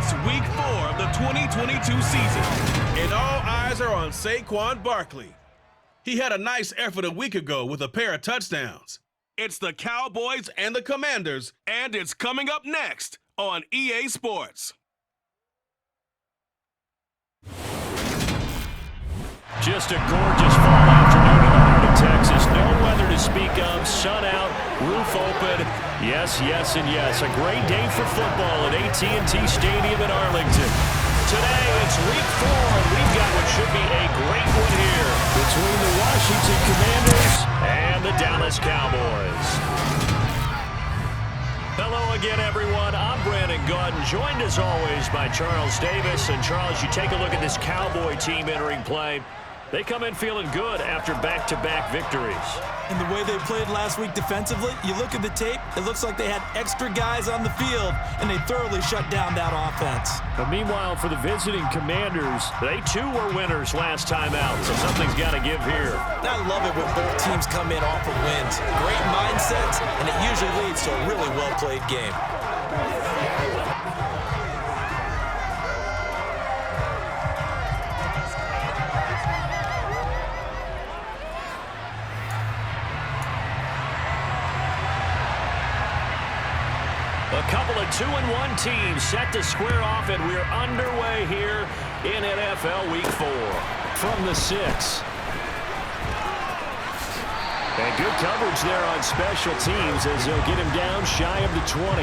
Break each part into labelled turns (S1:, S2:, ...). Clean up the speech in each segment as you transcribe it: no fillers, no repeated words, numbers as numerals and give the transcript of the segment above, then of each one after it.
S1: It's week 4 of the 2022 season, and all eyes are on Saquon Barkley. He had a nice effort a week ago with a pair of touchdowns. It's the Cowboys and the Commanders, and it's coming up next on EA Sports.
S2: Just a gorgeous fall afternoon in the heart of Texas. No weather to speak of. Sun out, roof open. Yes, yes, and yes. A great day for football at AT&T Stadium in Arlington. Today, it's week 4, and we've got what should be a great one here between the Washington Commanders and the Dallas Cowboys. Hello again, everyone. I'm Brandon Gautin, joined as always by Charles Davis. And Charles, you take a look at this Cowboy team entering play. They come in feeling good after back-to-back victories.
S3: And the way they played last week defensively, you look at the tape, it looks like they had extra guys on the field, and they thoroughly shut down that offense.
S2: But meanwhile, for the visiting Commanders, they too were winners last time out, so something's got to give here.
S3: I love it when both teams come in off of wins. Great mindsets, and it usually leads to a really well-played game.
S2: A couple of 2-1 teams set to square off, and we're underway here in NFL Week 4. From the 6. And good coverage there on special teams as they'll get him down shy of the 20.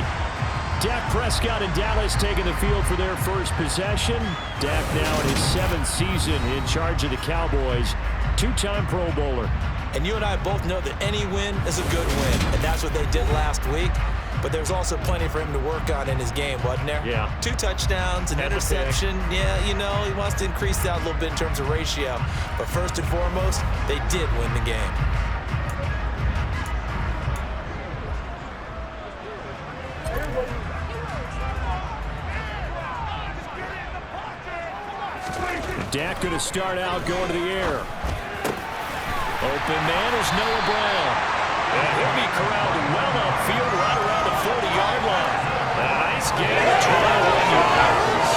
S2: Dak Prescott and Dallas taking the field for their first possession. Dak now in his 7th season in charge of the Cowboys. 2-time Pro Bowler.
S3: And you and I both know that any win is a good win, and that's what they did last week. But there's also plenty for him to work on in his game, wasn't there?
S2: Yeah.
S3: 2 touchdowns, an interception. Yeah, you know, he wants to increase that a little bit in terms of ratio. But first and foremost, they did win the game.
S2: Dak going to start out going to the air. Open man is Noah Brown. And he'll be corralled well upfield right around the 40-yard line. A nice gain of 21 yards.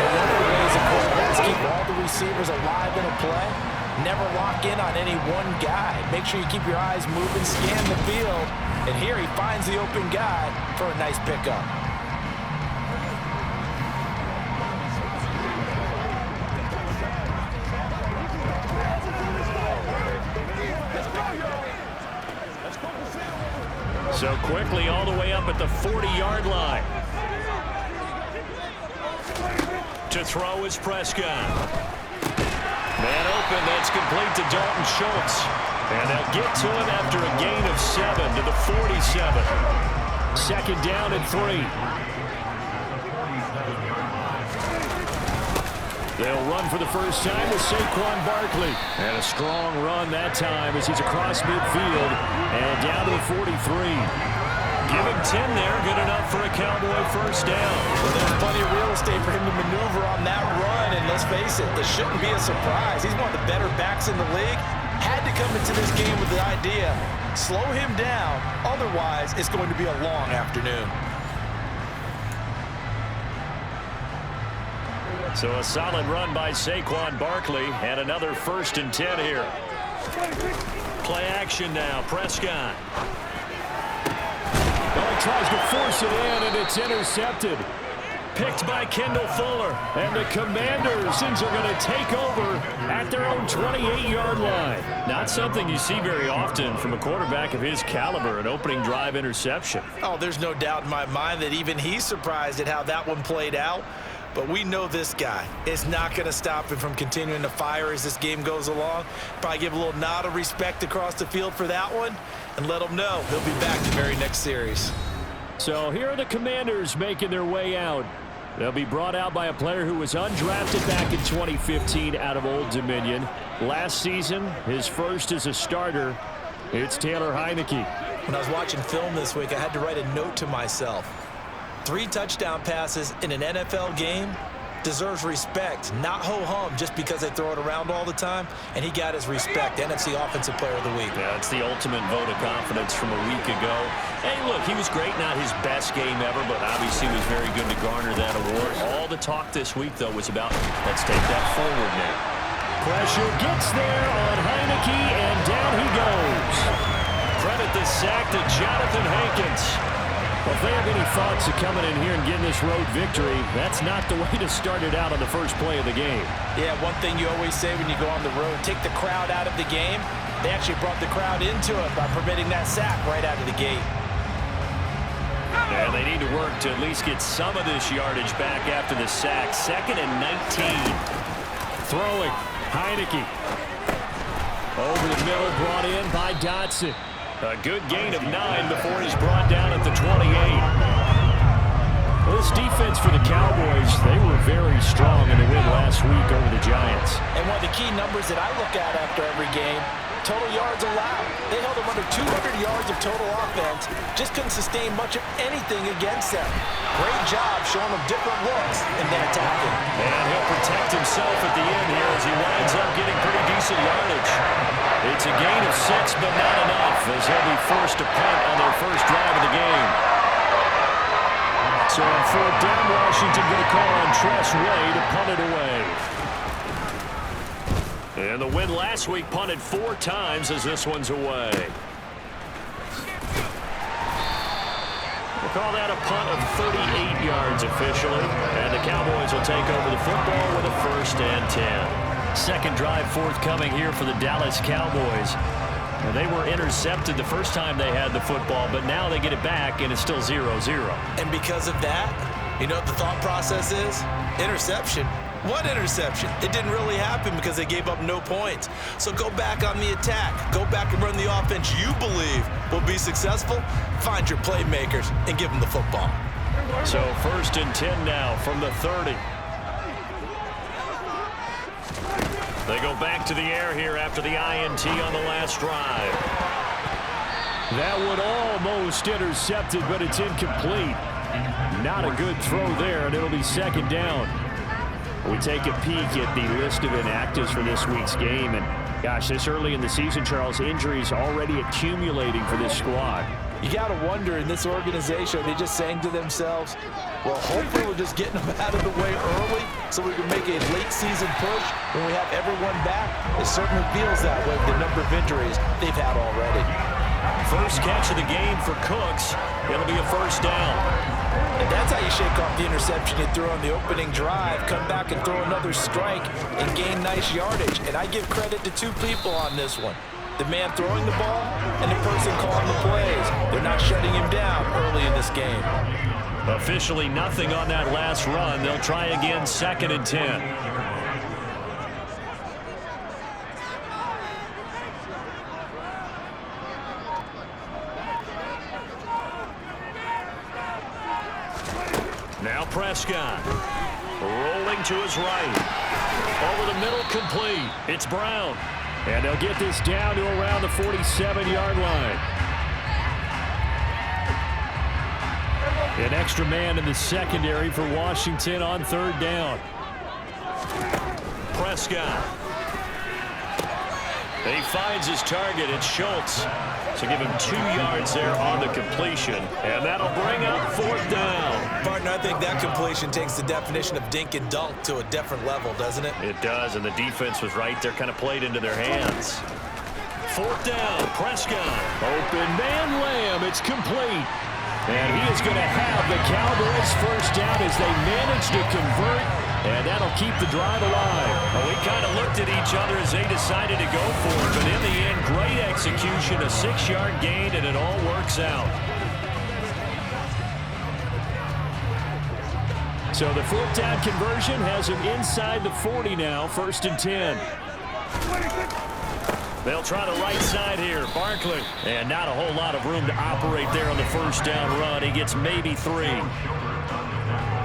S3: One of the ways the quarterbacks keep all the receivers alive in a play, never lock in on any one guy. Make sure you keep your eyes moving, scan the field. And here he finds the open guy for a nice pickup.
S2: So quickly all the way up at the 40-yard line. To throw is Prescott. Man open, that's complete to Dalton Schultz. And they'll get to him after a gain of 7 to the 47. 2nd down and 3. They'll run for the first time with Saquon Barkley. And a strong run that time as he's across midfield and down to the 43. Give him 10 there, good enough for a Cowboy first down.
S3: Well, there's plenty of real estate for him to maneuver on that run, and let's face it, this shouldn't be a surprise. He's one of the better backs in the league. Had to come into this game with the idea, slow him down, otherwise it's going to be a long afternoon.
S2: So a solid run by Saquon Barkley, and another 1st and 10 here. Play action now, Prescott. Well, he tries to force it in, and it's intercepted. Picked by Kendall Fuller, and the Commanders are going to take over at their own 28-yard line. Not something you see very often from a quarterback of his caliber, an opening drive interception.
S3: Oh, there's no doubt in my mind that even he's surprised at how that one played out. But we know this guy. It's not going to stop him from continuing to fire as this game goes along. Probably give a little nod of respect across the field for that one and let him know he'll be back the very next series.
S2: So here are the Commanders making their way out. They'll be brought out by a player who was undrafted back in 2015 out of Old Dominion. Last season, his first as a starter. It's Taylor Heineke.
S3: When I was watching film this week, I had to write a note to myself. 3 touchdown passes in an NFL game, deserves respect, not ho-hum just because they throw it around all the time, and he got his respect. NFC Offensive Player of the Week.
S2: Yeah, it's the ultimate vote of confidence from a week ago. Hey, look, he was great, not his best game ever, but obviously was very good to garner that award. All the talk this week, though, was about, let's take that forward now. Pressure gets there on Heineke, and down he goes. Credit the sack to Jonathan Hankins. Well, if they have any thoughts of coming in here and getting this road victory, that's not the way to start it out on the first play of the game.
S3: Yeah, one thing you always say when you go on the road, take the crowd out of the game. They actually brought the crowd into it by permitting that sack right out of the gate.
S2: And they need to work to at least get some of this yardage back after the sack. 2nd and 19. Throwing. Heineke. Over the middle, brought in by Dotson. A good gain of 9 before he's brought down at the 28. Well, this defense for the Cowboys, they were very strong in the win last week over the Giants.
S3: And one of the key numbers that I look at after every game, total yards allowed. They held them under 200 yards of total offense. Just couldn't sustain much of anything against them. Great job showing them different looks and then attacking.
S2: And he'll protect himself at the end here as he winds up getting pretty decent yardage. It's a gain of 6, but not enough, as he'll be forced to punt on their first drive of the game. So on 4th down, Washington going to call on Tress Way to punt it away. And the win last week punted 4 times as this one's away. We'll call that a punt of 38 yards officially. And the Cowboys will take over the football with a 1st and 10. Second drive forthcoming here for the Dallas Cowboys. And they were intercepted the first time they had the football, but now they get it back, and it's still 0-0.
S3: And because of that, you know what the thought process is? Interception. What interception? It didn't really happen because they gave up no points. So go back on the attack. Go back and run the offense you believe will be successful. Find your playmakers and give them the football.
S2: So 1st and 10 now from the 30. They go back to the air here after the INT on the last drive.
S4: That one almost intercepted, but it's incomplete. Not a good throw there, and it'll be 2nd down. We take a peek at the list of inactives for this week's game, and gosh, this early in the season, Charles, injuries already accumulating for this squad.
S3: You got to wonder, in this organization, are they just saying to themselves, well, hopefully we're just getting them out of the way early so we can make a late season push when we have everyone back? It certainly feels that way with the number of injuries they've had already.
S2: First catch of the game for Cooks. It'll be a 1st down.
S3: And that's how you shake off the interception you threw on the opening drive, come back and throw another strike and gain nice yardage. And I give credit to 2 people on this one. The man throwing the ball and the person calling the plays. They're not shutting him down early in this game.
S2: Officially nothing on that last run. They'll try again 2nd and 10. Now Prescott. Rolling to his right. Over the middle, complete. It's Brown.
S4: And they'll get this down to around the 47-yard line. An extra man in the secondary for Washington on 3rd down.
S2: Prescott. He finds his target. It's Schultz. So give him 2 yards there on the completion. And that'll bring up 4th down.
S3: Partner, I think that completion takes the definition of dink and dunk to a different level, doesn't it?
S2: It does, and the defense was right there, kind of played into their hands. 4th down, Prescott.
S4: Open man Lamb. It's complete. And he is going to have the Cowboys 1st down as they manage to convert. And that'll keep the drive alive.
S2: Well, we kind of looked at each other as they decided to go for it. But in the end, great execution, a 6-yard gain, and it all works out.
S4: So the 4th down conversion has him inside the 40 now, 1st and 10.
S2: They'll try the right side here. Barkley. And not a whole lot of room to operate there on the 1st down run. He gets maybe 3.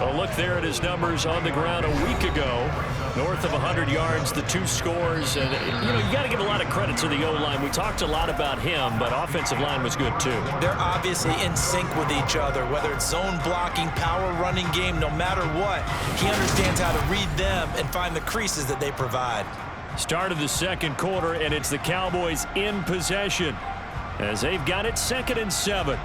S2: A look there at his numbers on the ground a week ago. North of 100 yards, the 2 scores. And, you got to give a lot of credit to the O-line. We talked a lot about him, but offensive line was good, too.
S3: They're obviously in sync with each other, whether it's zone blocking, power running game, no matter what. He understands how to read them and find the creases that they provide.
S2: Start of the second quarter, and it's the Cowboys in possession as they've got it 2nd and 7.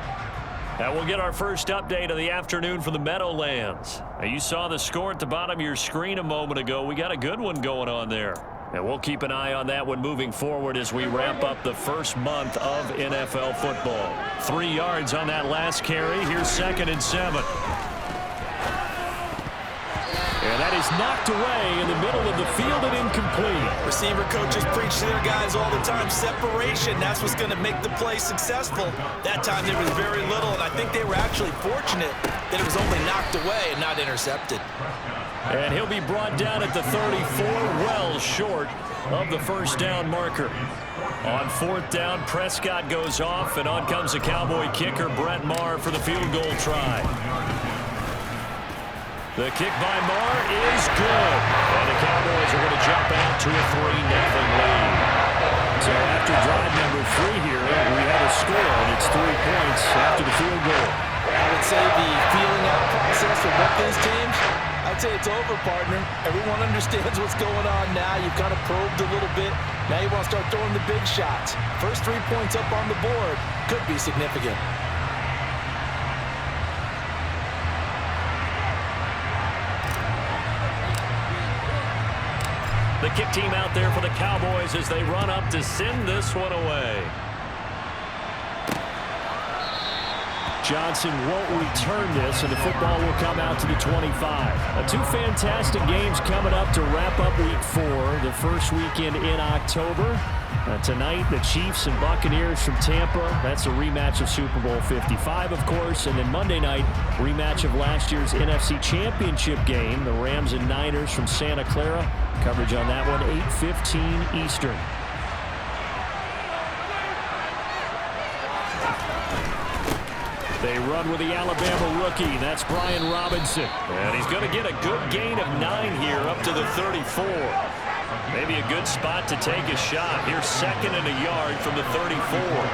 S2: And we'll get our first update of the afternoon from the Meadowlands. Now, you saw the score at the bottom of your screen a moment ago. We got a good one going on there. And we'll keep an eye on that one moving forward as we wrap up the first month of NFL football. 3 yards on that last carry. Here's 2nd and 7. And that is knocked away in the middle of the field and incomplete.
S3: Receiver coaches preach to their guys all the time. Separation, that's what's going to make the play successful. That time there was very little, and I think they were actually fortunate that it was only knocked away and not intercepted.
S2: And he'll be brought down at the 34, well short of the first down marker. On 4th down, Prescott goes off, and on comes the Cowboy kicker, Brett Maher, for the field goal try. The kick by Maher is good. And the Cowboys are going to jump out to a 3-0 lead. So after drive number 3 here, we have a score, and it's 3 points after the field goal.
S3: I would say the feeling out process for both these teams, I'd say it's over, partner. Everyone understands what's going on now. You've kind of probed a little bit. Now you want to start throwing the big shots. First 3 points up on the board could be significant.
S2: The kick team out there for the Cowboys as they run up to send this one away. Johnson won't return this, and the football will come out to the 25. 2 fantastic games coming up to wrap up Week 4, the first weekend in October. Tonight, the Chiefs and Buccaneers from Tampa. That's a rematch of Super Bowl 55, of course. And then Monday night, rematch of last year's NFC Championship game, the Rams and Niners from Santa Clara. Coverage on that one, 8:15 Eastern. They run with the Alabama rookie. That's Brian Robinson. And he's going to get a good gain of 9 here up to the 34. Maybe a good spot to take a shot. Here's 2nd and a yard from the 34.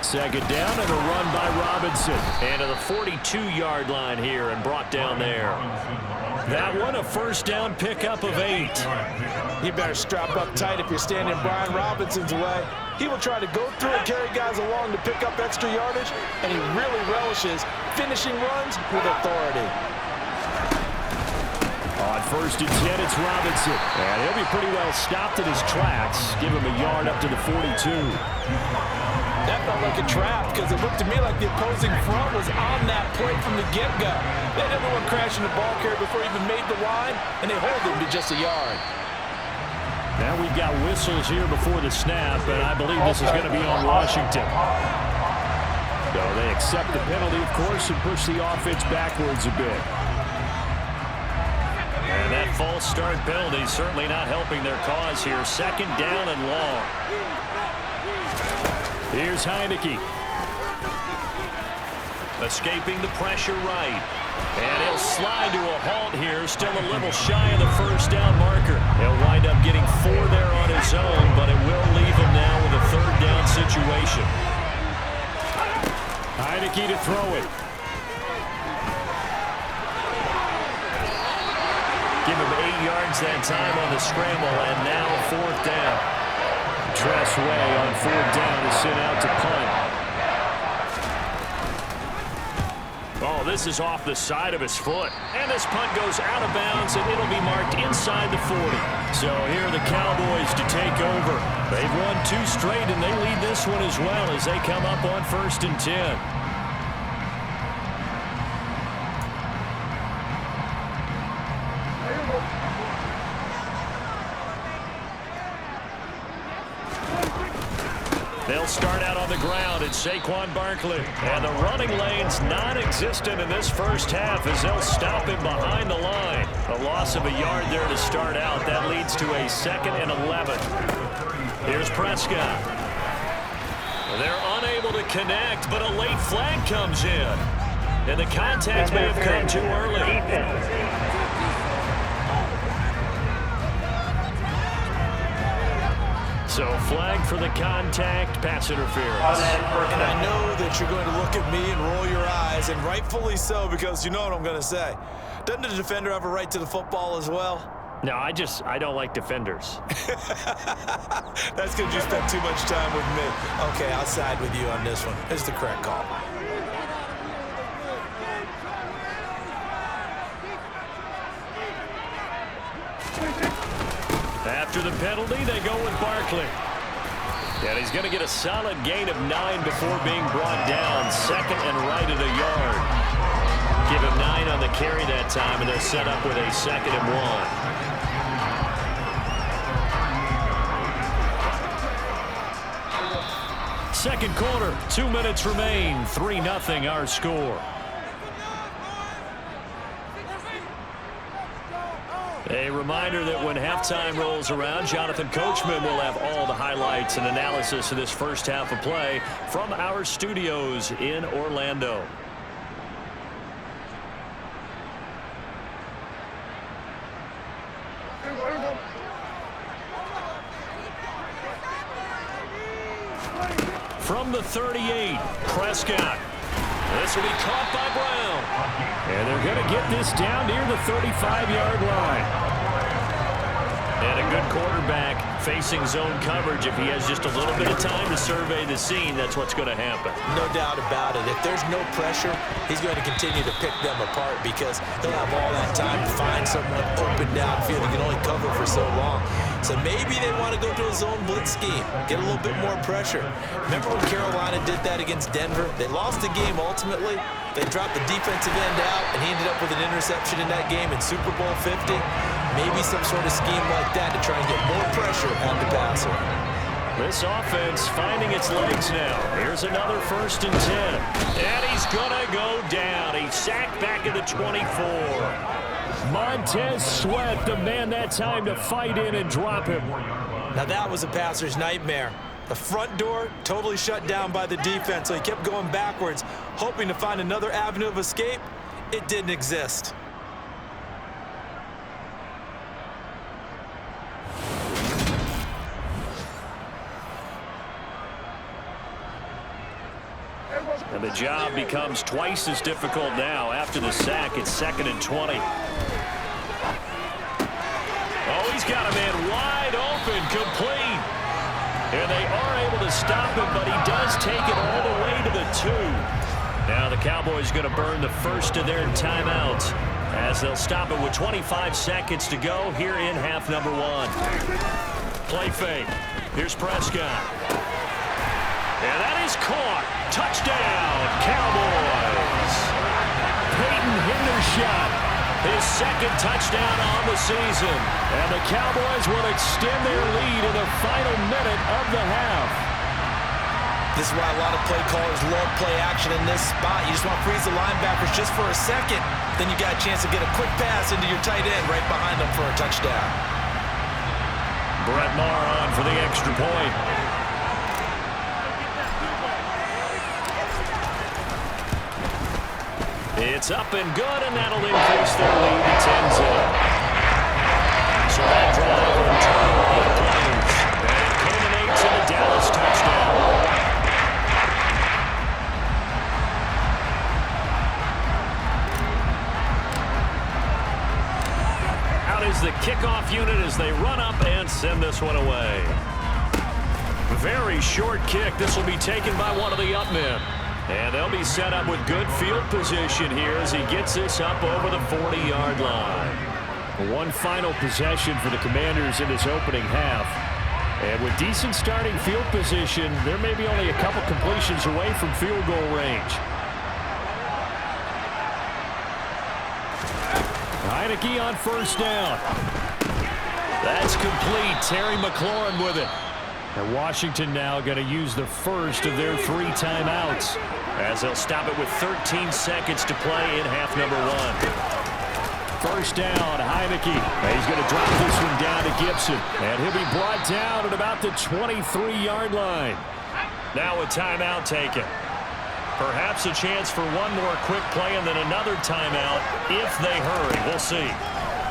S2: Second down and a run by Robinson. And to the 42-yard line here and brought down there. That one, a first down pickup of 8.
S3: You better strap up tight if you're standing Brian Robinson's way. He will try to go through and carry guys along to pick up extra yardage, and he really relishes finishing runs with authority.
S2: On 1st and 10, it's Robinson. And he'll be pretty well stopped in his tracks. Give him a yard up to the 42.
S3: That felt like a trap because it looked to me like the opposing front was on that play from the get-go. They had everyone crashing the ball carrier before he even made the line, and they hold him to just a yard.
S2: Now we've got whistles here before the snap, and I believe this is going to be on Washington. So they accept the penalty, of course, and push the offense backwards a bit. And that false start penalty certainly not helping their cause here. 2nd down and long. Here's Heineke. Escaping the pressure right. And he'll slide to a halt here, still a little shy of the first down marker. He'll wind up getting 4 there on his own, but it will leave him now with a 3rd down situation. Heineke to throw it. Give him 8 yards that time on the scramble, and now 4th down. Tress Way on 4th down is sent out to punt. Oh, this is off the side of his foot. And this punt goes out of bounds, and it'll be marked inside the 40. So here are the Cowboys to take over. They've won 2 straight, and they lead this one as well as they come up on 1st and 10. They'll start out on the ground at Saquon Barkley. And the running lane's non-existent in this first half as they'll stop him behind the line. A loss of a yard there to start out. That leads to a 2nd and 11. Here's Prescott. They're unable to connect, but a late flag comes in. And the contact may have come too early. So flag for the contact, pass interference.
S3: And I know that you're going to look at me and roll your eyes, and rightfully so, because you know what I'm going to say. Doesn't the defender have a right to the football as well?
S2: No, I don't like defenders.
S3: That's because you spent too much time with me. Okay, I'll side with you on this one. It's the correct call.
S2: After the penalty, they go with Barkley. And he's going to get a solid gain of 9 before being brought down. Second and right at a yard. Give him 9 on the carry that time, and they're set up with a 2nd and 1. Second quarter, 2 minutes remain. 3-0 our score. A reminder that when halftime rolls around, Jonathan Coachman will have all the highlights and analysis of this first half of play from our studios in Orlando. From the 38, Prescott. This will be caught by Brown.
S4: And they're going to get this down near the 35-yard line.
S2: And a good quarterback facing zone coverage. If he has just a little bit of time to survey the scene, that's what's going to happen.
S3: No doubt about it. If there's no pressure, he's going to continue to pick them apart because he'll have all that time to find someone open downfield. He can only cover for so long. So maybe they want to go to a zone blitz scheme, get a little bit more pressure. Remember when Carolina did that against Denver? They lost the game ultimately. They dropped the defensive end out, and he ended up with an interception in that game in Super Bowl 50. Maybe some sort of scheme like that to try and get more pressure on the passer.
S2: This offense finding its legs now. Here's another 1st and 10. And he's going to go down. He's sacked back at the 24.
S4: Montez Sweat, the man that time to fight in and drop him.
S3: Now that was a passer's nightmare. The front door totally shut down by the defense, so he kept going backwards, hoping to find another avenue of escape. It didn't exist.
S2: And the job becomes twice as difficult now. After the sack, it's 2nd and 20. Oh, he's got a man wide open, complete. And they are able to stop him, but he does take it all the way to the 2. Now the Cowboys going to burn the first of their timeouts as they'll stop it with 25 seconds to go here in half number 1. Play fake. Here's Prescott. And that is caught. Touchdown, Cowboys.
S4: Peyton Hendershot.
S2: His 2nd touchdown on the season.
S4: And the Cowboys will extend their lead in the final minute of the half.
S3: This is why a lot of play callers love play action in this spot. You just want to freeze the linebackers just for a second. Then you got a chance to get a quick pass into your tight end right behind them for a touchdown.
S2: Brett Maher on for the extra point. It's up and good, and that'll increase their lead to 10-0. So that drive will turn 8 plays, and it culminates in a Dallas touchdown. Out is the kickoff unit as they run up and send this one away. Very short kick. This will be taken by one of the up men. And they'll be set up with good field position here as he gets this up over the 40-yard line.
S4: One final possession for the Commanders in this opening half. And with decent starting field position, there may be only a couple completions away from field goal range. Heineke on 1st down.
S2: That's complete. Terry McLaurin with it.
S4: And Washington now going to use the first of their 3 timeouts.
S2: As they'll stop it with 13 seconds to play in half number 1.
S4: 1st down, Heineke. And he's going to drop this one down to Gibson. And he'll be brought down at about the 23-yard line.
S2: Now a timeout taken. Perhaps a chance for one more quick play and then another timeout if they hurry. We'll see.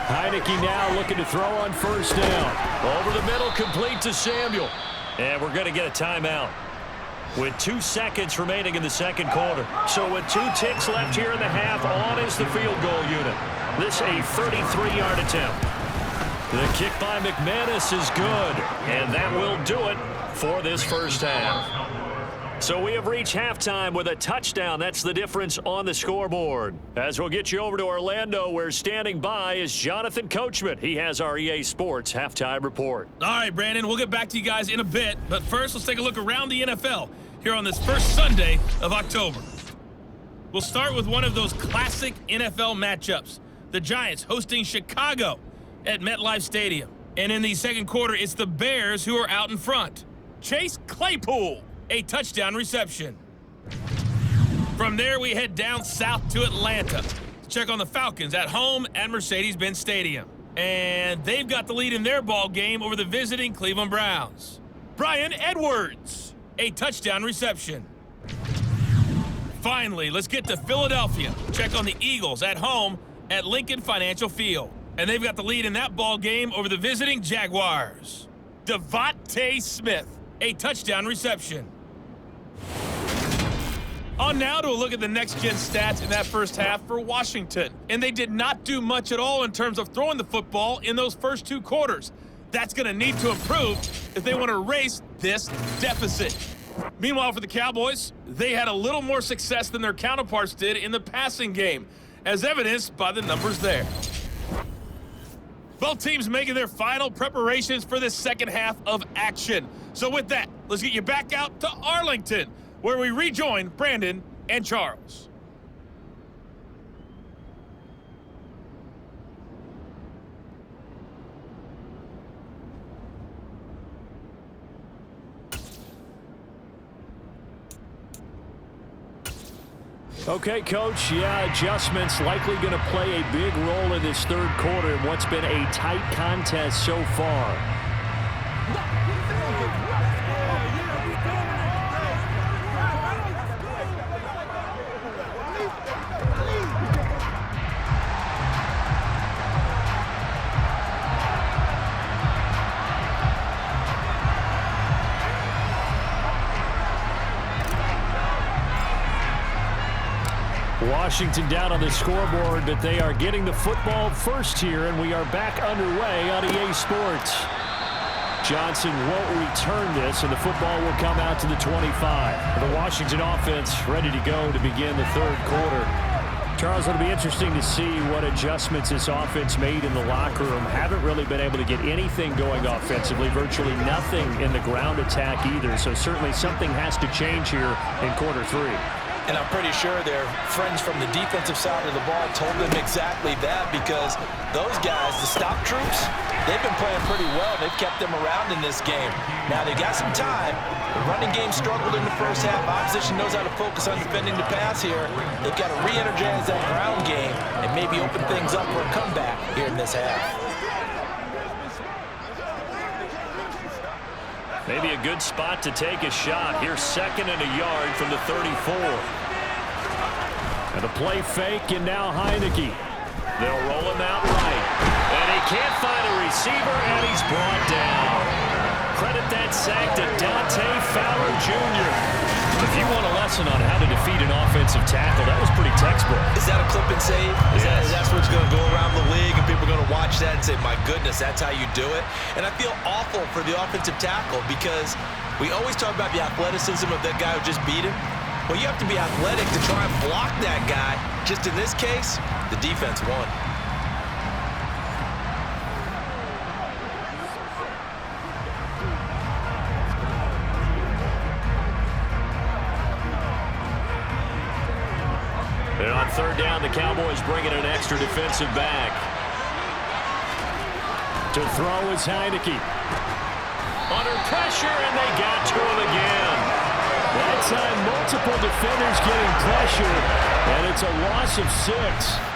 S4: Heineke now looking to throw on first down.
S2: Over the middle, complete to Samuel. And we're going to get a timeout with 2 seconds remaining in the second quarter. So with 2 ticks left here in the half, on is the field goal unit. This a 33-yard attempt. The kick by McManus is good, and that will do it for this first half. So we have reached halftime with a touchdown. That's the difference on the scoreboard. As we'll get you over to Orlando, where standing by is Jonathan Coachman. He has our EA Sports halftime report.
S5: All right, Brandon, we'll get back to you guys in a bit. But first, let's take a look around the NFL here on this first Sunday of October. We'll start with one of those classic NFL matchups. The Giants hosting Chicago at MetLife Stadium. And in the second quarter, it's the Bears who are out in front. Chase Claypool, a touchdown reception. From there, we head down south to Atlanta to check on the Falcons at home at Mercedes-Benz Stadium. And they've got the lead in their ball game over the visiting Cleveland Browns. Bryan Edwards, a touchdown reception. Finally, let's get to Philadelphia. Check on the Eagles at home at Lincoln Financial Field. And they've got the lead in that ball game over the visiting Jaguars. Devontae Smith, a touchdown reception. On now to a look at the next-gen stats in that first half for Washington. And they did not do much at all in terms of throwing the football in those first 2 quarters. That's going to need to improve if they want to erase this deficit. Meanwhile, for the Cowboys, they had a little more success than their counterparts did in the passing game, as evidenced by the numbers there. Both teams making their final preparations for this second half of action. So with that, let's get you back out to Arlington, where we rejoin Brandon and Charles.
S4: Okay, Coach, adjustments likely going to play a big role in this third quarter in what's been a tight contest so far. Washington down on the scoreboard, but they are getting the football first here, and we are back underway on EA Sports. Johnson won't return this, and the football will come out to the 25. The Washington offense ready to go to begin the third quarter. Charles, it'll be interesting to see what adjustments this offense made in the locker room. Haven't really been able to get anything going offensively, virtually nothing in the ground attack either, so certainly something has to change here in quarter 3.
S3: And I'm pretty sure their friends from the defensive side of the ball told them exactly that, because those guys, the stop troops, they've been playing pretty well. They've kept them around in this game. Now, they've got some time. The running game struggled in the first half. Opposition knows how to focus on defending the pass here. They've got to re-energize that ground game and maybe open things up for a comeback here in this half.
S2: Maybe a good spot to take a shot. Here's 2nd and a yard from the 34.
S4: And a play fake, and now Heineke.
S2: They'll roll him out right. And he can't find a receiver, and he's brought down. Credit that sack to Dante Fowler Jr. If you want a lesson on how to defeat an offensive tackle, that was pretty textbook.
S3: Is that a clip and save?
S2: Yes.
S3: That's what's going to go around the league, and people are going to watch that and say, my goodness, that's how you do it? And I feel awful for the offensive tackle, because we always talk about the athleticism of that guy who just beat him. Well, you have to be athletic to try and block that guy. Just in this case, the defense won.
S2: And on 3rd down, the Cowboys bring in an extra defensive back.
S4: To throw is Heineke.
S2: Under pressure, and they got to him again.
S4: That's time, multiple defenders getting pressure, and it's a loss of 6.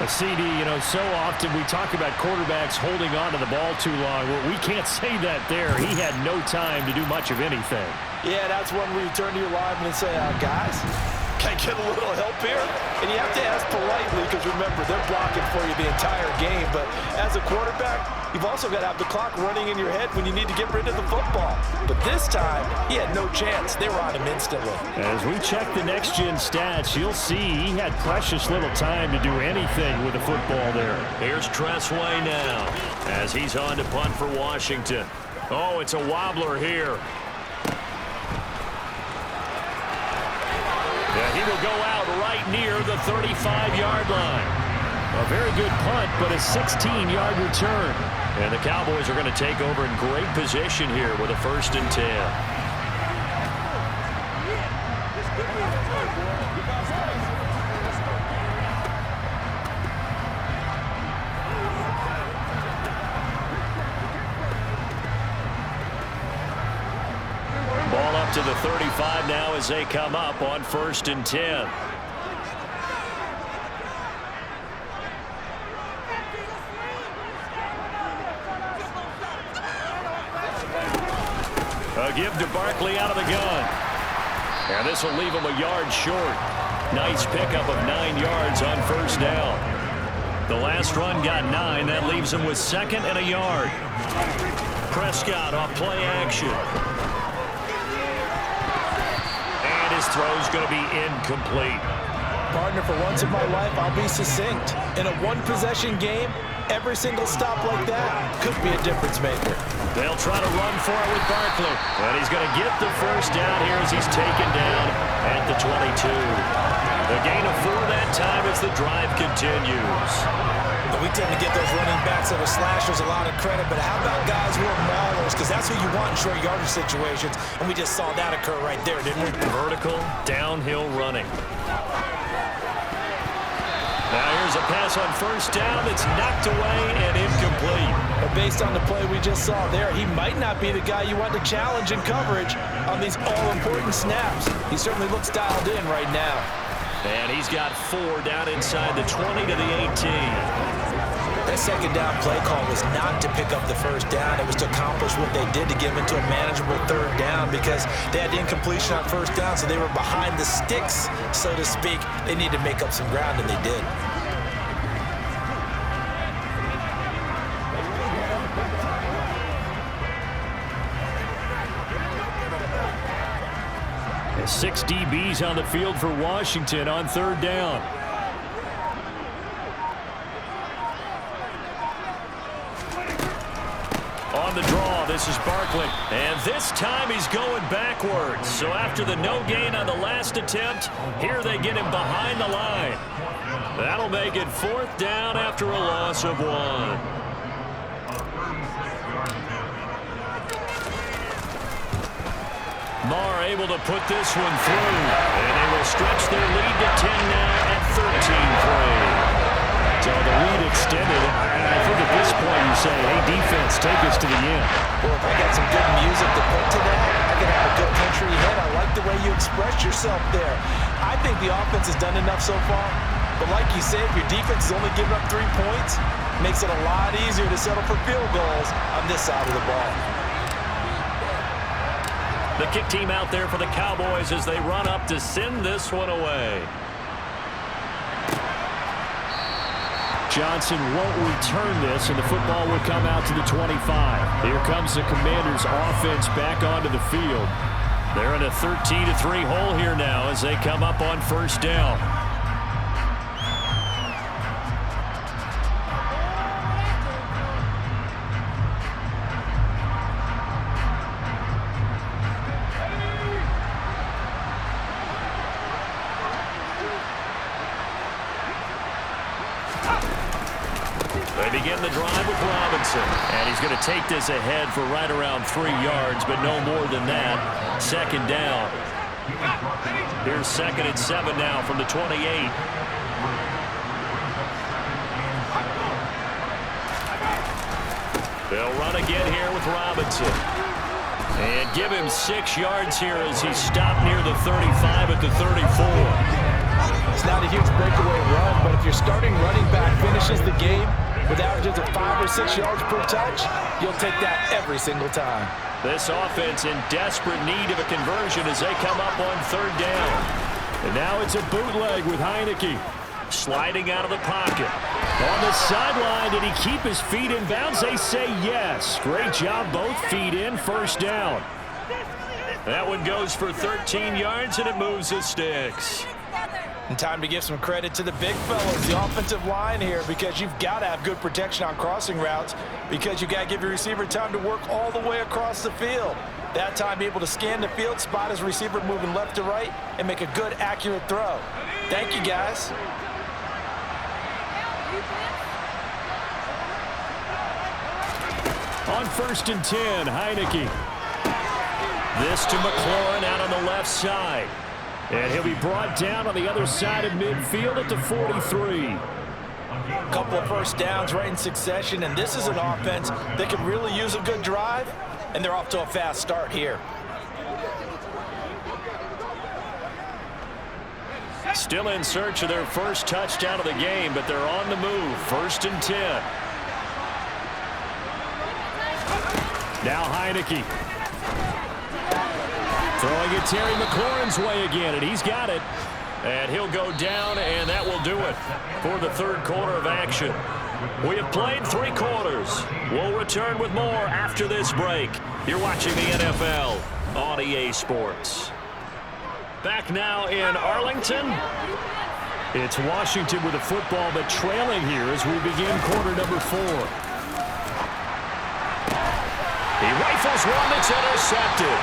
S4: A CD, so often we talk about quarterbacks holding on to the ball too long. Well, we can't say that there. He had no time to do much of anything.
S3: Yeah, that's one where you turn to your lineman and say, guys, can I get a little help here? And you have to ask politely because, remember, they're blocking for you the entire game. But as a quarterback, you've also got to have the clock running in your head when you need to get rid of the football. But this time, he had no chance. They were on him instantly.
S4: As we check the next-gen stats, you'll see he had precious little time to do anything with the football there.
S2: Here's Tressway now as he's on to punt for Washington. Oh, it's a wobbler here. Yeah, he will go out right near the 35-yard line. A very good punt, but a 16-yard return. And the Cowboys are going to take over in great position here with a 1st and 10. Ball up to the 35 now as they come up on 1st and 10. A give to Barkley out of the gun. And this will leave him a yard short. Nice pickup of 9 yards on 1st down. The last run got 9. That leaves him with 2nd and a yard. Prescott off play action. And his throw's going to be incomplete.
S3: Partner, for once in my life, I'll be succinct. In a one-possession game, every single stop like that could be a difference maker.
S2: They'll try to run for it with Barkley. And he's going to get the 1st down here as he's taken down at the 22. The gain of 4 that time as the drive continues.
S3: But we tend to get those running backs that are slashers a lot of credit, but how about guys who are maulers? Because that's who you want in short yardage situations, and we just saw that occur right there, didn't we?
S2: Vertical, downhill running. Now here's a pass on 1st down that's knocked away and incomplete.
S3: But based on the play we just saw there, he might not be the guy you want to challenge in coverage on these all-important snaps. He certainly looks dialed in right now.
S2: And he's got 4 down inside the 20 to the 18.
S3: That 2nd down play call was not to pick up the 1st down. It was to accomplish what they did to get him into a manageable 3rd down because they had incompletion on 1st down, so they were behind the sticks, so to speak. They needed to make up some ground, and they did.
S4: And 6 DBs on the field for Washington on 3rd down.
S2: On the draw, this is Barkley. And this time he's going backwards. So after the no gain on the last attempt, here they get him behind the line. That'll make it 4th down after a loss of 1. Marr able to put this one through. And they will stretch their lead to 10 now at 13-3.
S4: So the lead extended. I think at this point you say, hey, defense, take us to the end.
S3: Well, if I got some good music to put to that, I could have a good country hit. I like the way you expressed yourself there. I think the offense has done enough so far. But like you said, if your defense is only giving up 3 points, it makes it a lot easier to settle for field goals on this side of the ball.
S2: The kick team out there for the Cowboys as they run up to send this one away.
S4: Johnson won't return this, and the football will come out to the 25. Here comes the Commanders' offense back onto the field.
S2: They're in a 13-3 hole here now as they come up on 1st down. They begin the drive with Robinson. And he's going to take this ahead for right around 3 yards, but no more than that. 2nd down. Here's 2nd and 7 now from the 28. They'll run again here with Robinson. And give him 6 yards here as he stopped near the 35 at the 34.
S3: It's not a huge breakaway run, but if your starting running back finishes the game with averages of 5 or 6 yards per touch, you'll take that every single time.
S2: This offense in desperate need of a conversion as they come up on 3rd down.
S4: And now it's a bootleg with Heineke.
S2: Sliding out of the pocket.
S4: On the sideline, did he keep his feet in bounds? They say yes. Great job, both feet in, 1st down.
S2: That one goes for 13 yards, and it moves the sticks.
S3: And time to give some credit to the big fellas, the offensive line here, because you've got to have good protection on crossing routes because you've got to give your receiver time to work all the way across the field. That time, be able to scan the field, spot his receiver moving left to right, and make a good, accurate throw. Thank you, guys.
S4: On 1st and 10, Heineke.
S2: This to McLaurin out on the left side.
S4: And he'll be brought down on the other side of midfield at the 43.
S3: A couple of 1st downs right in succession, and this is an offense that could really use a good drive, and they're off to a fast start here.
S2: Still in search of their 1st touchdown of the game, but they're on the move. 1st and 10.
S4: Now Heineke. Throwing it Terry McLaurin's way again, and he's got it.
S2: And he'll go down, and that will do it for the 3rd quarter of action. We have played 3 quarters. We'll return with more after this break. You're watching the NFL on EA Sports. Back now in Arlington.
S4: It's Washington with the football, but trailing here as we begin quarter number 4.
S2: He rifles one that's intercepted.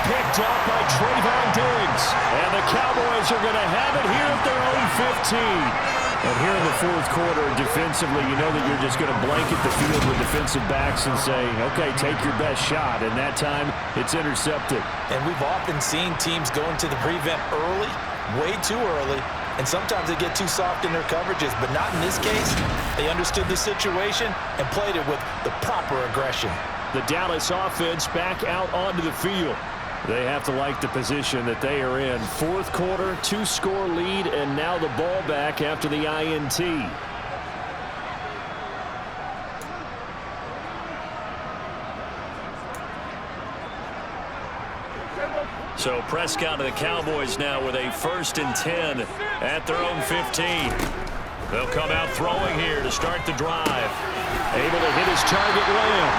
S4: Picked up by Trayvon Diggs. And the Cowboys are going to have it here at their own 15. And here in the 4th quarter, defensively, you know that you're just going to blanket the field with defensive backs and say, okay, take your best shot. And that time, it's intercepted.
S3: And we've often seen teams go into the prevent early, way too early, and sometimes they get too soft in their coverages, but not in this case. They understood the situation and played it with the proper aggression.
S4: The Dallas offense back out onto the field. They have to like the position that they are in. 4th quarter, 2-score lead, and now the ball back after the INT.
S2: So Prescott and the Cowboys now with a 1st and 10 at their own 15. They'll come out throwing here to start the drive.
S4: Able to hit his target, Lamb.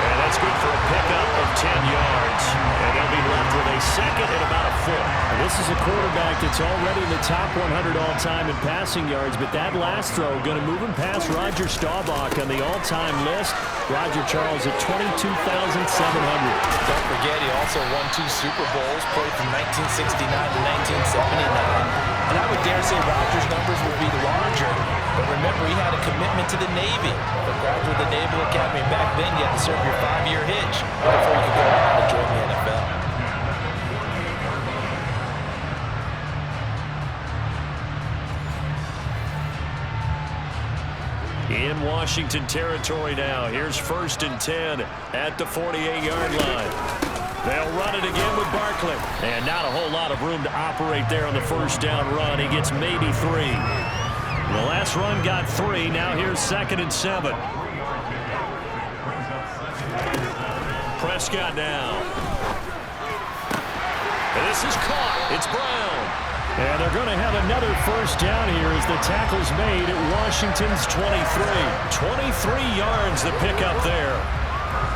S2: And that's good for a pickup of 10 yards. And they'll be left with a 2nd and about a 4.
S4: This is a quarterback that's already in the top 100 all-time in passing yards, but that last throw going to move him past Roger Staubach on the all-time list. Roger Charles at 22,700.
S3: Don't forget, he also won 2 Super Bowls, played from 1969 to 1979. And I would dare say Roger's numbers would be larger. But remember, he had a commitment to the Navy. For graduate of the Naval Academy back then, you had to serve your 5-year hitch before you could go on to join the NFL.
S2: In Washington territory now. Here's 1st and 10 at the 48-yard line. They'll run it again with Barkley. And not a whole lot of room to operate there on the 1st down run. He gets maybe 3. The last run got 3. Now here's 2nd and 7. Prescott now. And this is caught. It's Brown.
S4: And they're going to have another 1st down here as the tackle's made at Washington's 23.
S2: 23 yards the pickup there.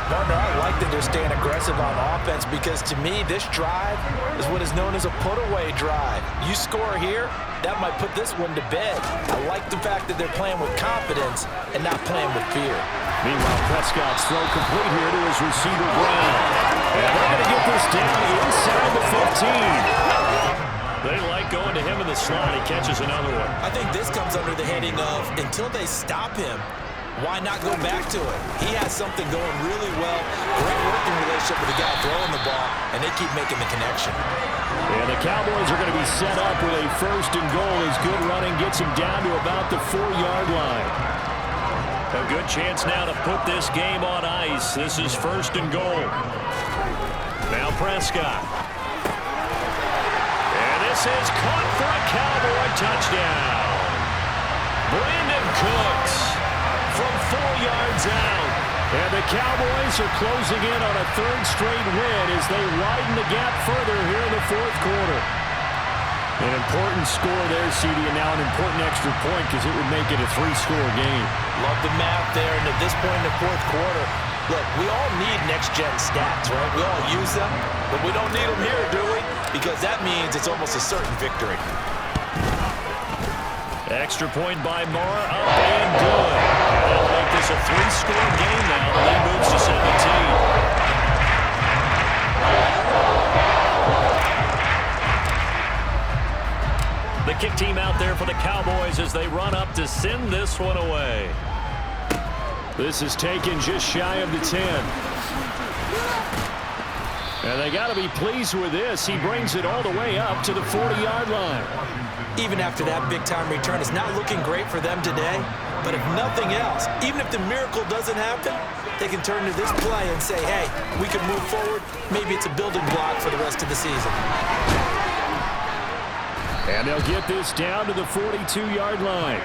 S3: Partner, I like that they're staying aggressive on offense because to me, this drive is what is known as a put-away drive. You score here, that might put this one to bed. I like the fact that they're playing with confidence and not playing with fear.
S4: Meanwhile, Prescott's throw complete here to his receiver, Brown. And they're going to get this down inside the 15.
S2: They like going to him in the slot. He catches another one.
S3: I think this comes under the heading of until they stop him, why not go back to it? He has something going really well. Great working relationship with the guy throwing the ball, and they keep making the connection.
S4: And the Cowboys are going to be set up with a 1st and goal as good running gets him down to about the 4-yard line.
S2: A good chance now to put this game on ice. place. This is 1st and goal. Now Prescott. And this is caught for a Cowboy touchdown. Brandon Cooks from 4 yards out. And the Cowboys are closing in on a 3rd straight win as they widen the gap further here in the 4th quarter. An important score there, CD, and now an important extra point because it would make it a 3-score game.
S3: Love the math there, and at this point in the 4th quarter, look, we all need next-gen stats, right? We all use them, but we don't need them here, do we? Because that means it's almost a certain victory.
S2: Extra point by Moore, up and good. That'll make this a 3-score game now. The lead moves to 17. The kick team out there for the Cowboys as they run up to send this one away.
S4: This is taken just shy of the 10. And they got to be pleased with this. He brings it all the way up to the 40-yard line.
S3: Even after that big-time return, it's not looking great for them today. But if nothing else, even if the miracle doesn't happen, they can turn to this play and say, hey, we can move forward. Maybe it's a building block for the rest of the season.
S4: And they'll get this down to the 42-yard line.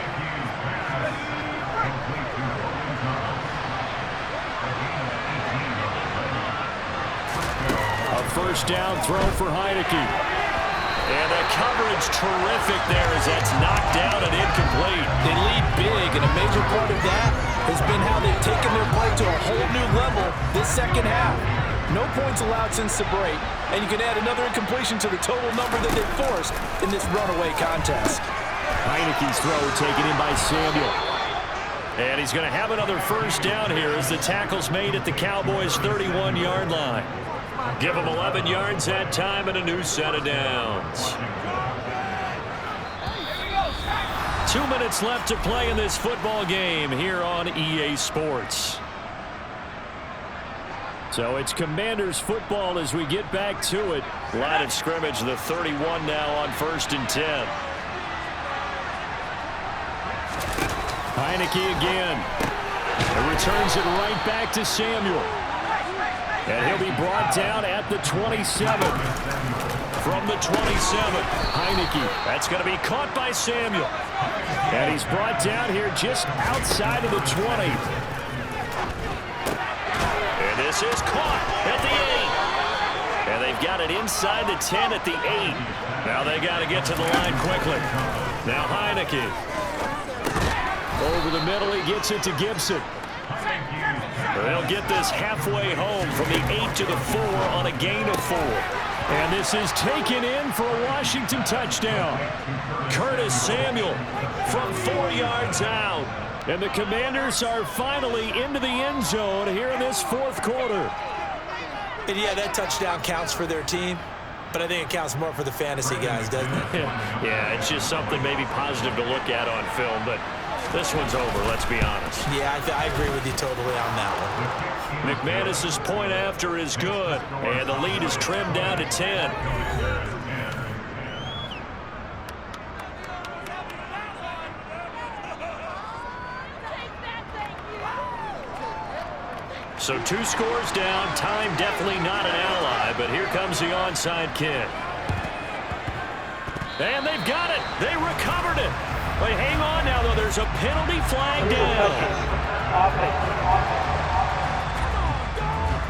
S4: A 1st down throw for Heineke.
S2: And the coverage terrific there as that's knocked down and incomplete.
S3: They lead big, and a major part of that has been how they've taken their play to a whole new level this 2nd half. No points allowed since the break, and you can add another incompletion to the total number that they've forced in this runaway contest.
S2: Heineke's throw taken in by Samuel. And he's going to have another 1st down here as the tackle's made at the Cowboys' 31-yard line. Give them 11 yards that time and a new set of downs. 2 minutes left to play in this football game here on EA Sports.
S4: So it's Commanders football as we get back to it.
S2: Line of scrimmage, the 31 now on 1st and 10.
S4: Heineke again. And returns it right back to Samuel. And he'll be brought down at the 27.
S2: From the 27,
S4: Heineke.
S2: That's going to be caught by Samuel.
S4: And he's brought down here just outside of the 20.
S2: And this is caught at the 8. And they've got it inside the 10 at the 8. Now they got to get to the line quickly. Now Heineke.
S4: Over the middle, he gets it to Gibson.
S2: They'll get this halfway home from the 8 to the 4 on a gain of 4.
S4: And this is taken in for a Washington touchdown.
S2: Curtis Samuel from 4 yards out.
S4: And the Commanders are finally into the end zone here in this 4th quarter.
S3: And yeah, that touchdown counts for their team, but I think it counts more for the fantasy guys, doesn't it?
S2: Yeah, it's just something maybe positive to look at on film, but this one's over, let's be honest.
S3: Yeah, I agree with you totally on that one.
S2: McManus's point after is good, and the lead is trimmed down to 10. So 2 scores down, time definitely not an ally, but here comes the onside kick. And they've got it. They recovered it. But hang on now, though. There's a penalty flag down.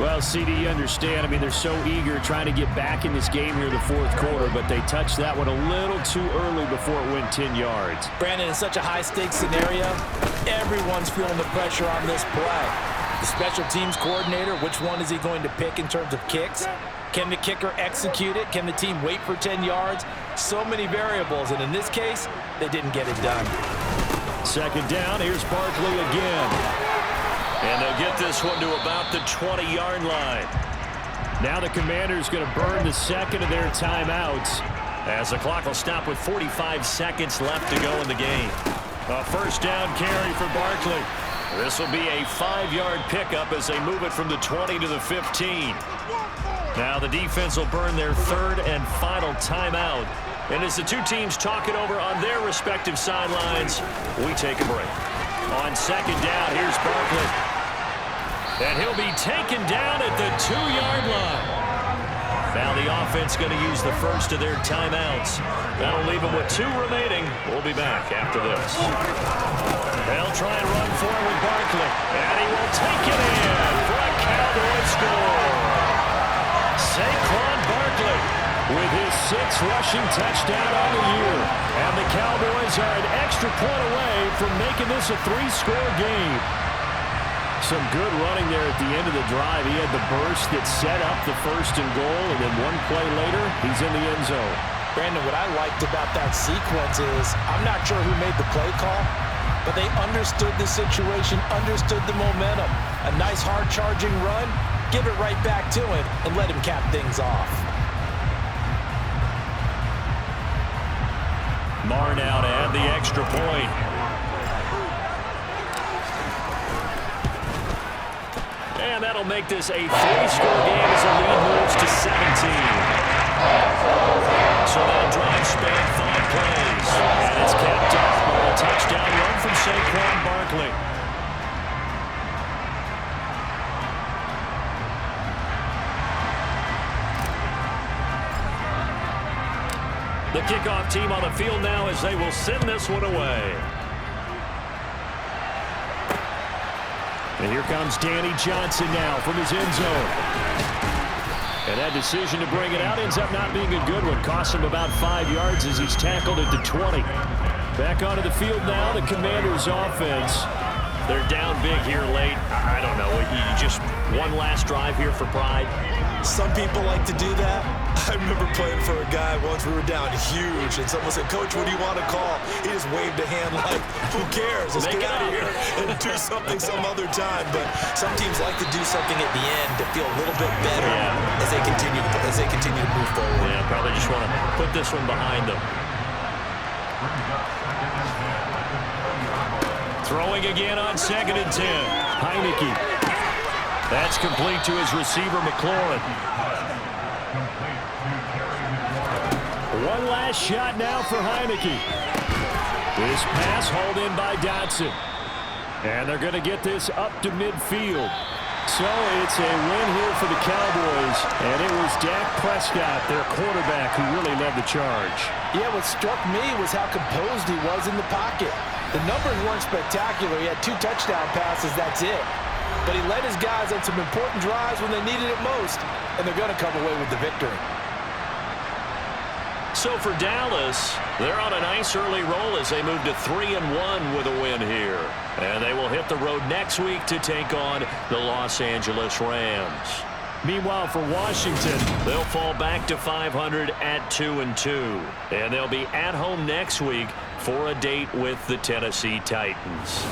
S4: Well, CD, you understand. I mean, they're so eager trying to get back in this game here in the 4th quarter, but they touched that one a little too early before it went 10 yards.
S3: Brandon, in such a high-stakes scenario, everyone's feeling the pressure on this play. The special teams coordinator, which one is he going to pick in terms of kicks? Can the kicker execute it? Can the team wait for 10 yards? So many variables, and in this case, they didn't get it done.
S4: 2nd down, here's Barkley again.
S2: And they'll get this one to about the 20-yard line.
S4: Now the Commanders going to burn the 2nd of their timeouts,
S2: as the clock will stop with 45 seconds left to go in the game. A 1st down carry for Barkley. This will be a 5-yard pickup as they move it from the 20 to the 15. Now the defense will burn their 3rd and final timeout. And as the two teams talk it over on their respective sidelines, we take a break. On 2nd down, here's Barkley. And he'll be taken down at the 2-yard line. Now the offense going to use the first of their timeouts. That'll leave them with 2 remaining. We'll be back after this. They'll try and run for it with Barkley. And he will take it in for a Cowboys score. Saquon Barkley with his 6th rushing touchdown on the year. And the Cowboys are an extra point away from making this a 3-score game. Some good running there at the end of the drive. He had the burst that set up the 1st and goal, and then one play later, he's in the end zone.
S3: Brandon, what I liked about that sequence is I'm not sure who made the play call, but they understood the situation, understood the momentum. A nice hard-charging run, give it right back to him, and let him cap things off.
S2: Marr now to add the extra point. And that'll make this a 3-score game as the lead moves to 17. So that drive spanned 5 plays. And it's capped off by a touchdown run from Saquon Barkley. The kickoff team on the field now as they will send this one away. And here comes Danny Johnson now from his end zone. And that decision to bring it out ends up not being a good one. Costs him about 5 yards as he's tackled at the 20. Back onto the field now, the Commanders' offense. They're down big here late. I don't know. You just one last drive here for pride.
S3: Some people like to do that. I remember playing for a guy once. We were down huge, and someone said, "Coach, what do you want to call?" He just waved a hand like, "Who cares? Let's get out of here and do something some other time." But some teams like to do something at the end to feel a little bit better as they continue to move forward.
S2: Yeah, probably just want to put this one behind them. Throwing again on 2nd and 10. Heineke. That's complete to his receiver, McLaurin. One last shot now for Heineke. This pass hauled in by Dotson. And they're going to get this up to midfield. So it's a win here for the Cowboys. And it was Dak Prescott, their quarterback, who really led the charge.
S3: Yeah, what struck me was how composed he was in the pocket. The numbers weren't spectacular. He had 2 touchdown passes, that's it. But he led his guys on some important drives when they needed it most. And they're going to come away with the victory.
S2: So for Dallas, they're on a nice early roll as they move to 3-1 with a win here. And they will hit the road next week to take on the Los Angeles Rams. Meanwhile, for Washington, they'll fall back to 500 at 2-2. And they'll be at home next week for a date with the Tennessee Titans.